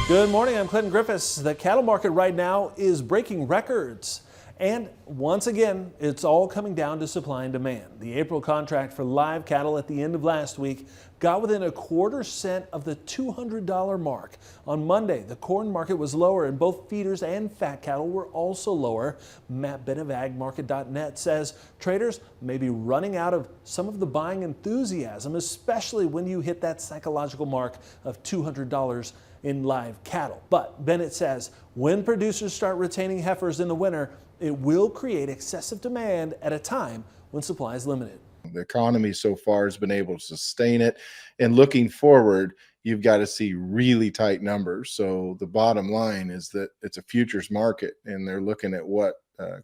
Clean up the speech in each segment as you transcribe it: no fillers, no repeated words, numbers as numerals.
Good morning, I'm Clinton Griffiths. The cattle market right now is breaking records. And once again, it's all coming down to supply and demand. The April contract for live cattle at the end of last week got within a quarter cent of the $200 mark. On Monday, the corn market was lower and both feeders and fat cattle were also lower. Matt Bennett of agmarket.net says traders may be running out of some of the buying enthusiasm, especially when you hit that psychological mark of $200 in live cattle. But Bennett says when producers start retaining heifers in the winter, it will create excessive demand at a time when supply is limited. The economy so far has been able to sustain it. And looking forward, you've got to see really tight numbers. So the bottom line is that it's a futures market, and they're looking at what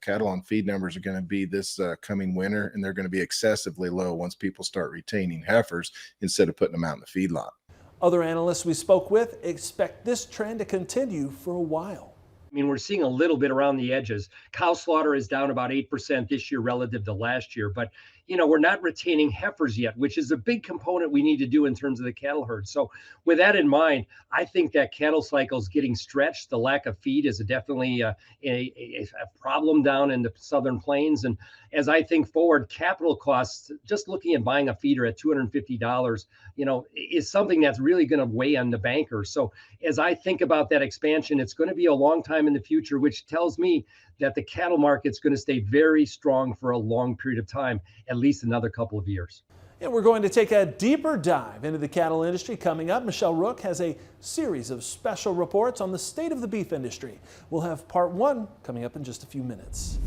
cattle on feed numbers are going to be this coming winter, and they're going to be excessively low once people start retaining heifers instead of putting them out in the feedlot. Other analysts we spoke with expect this trend to continue for a while. I mean, we're seeing a little bit around the edges. Cow slaughter is down about 8% this year relative to last year, but we're not retaining heifers yet, which is a big component we need to do in terms of the cattle herd. So with that in mind, I think that cattle cycle is getting stretched. The lack of feed is definitely a problem down in the southern plains. And as I think forward, capital costs, just looking at buying a feeder at $250, is something that's really going to weigh on the banker. So as I think about that expansion, it's going to be a long time in the future, which tells me that the cattle market's going to stay very strong for a long period of time, at least another couple of years. And we're going to take a deeper dive into the cattle industry coming up. Michelle Rook has a series of special reports on the state of the beef industry. We'll have part one coming up in just a few minutes.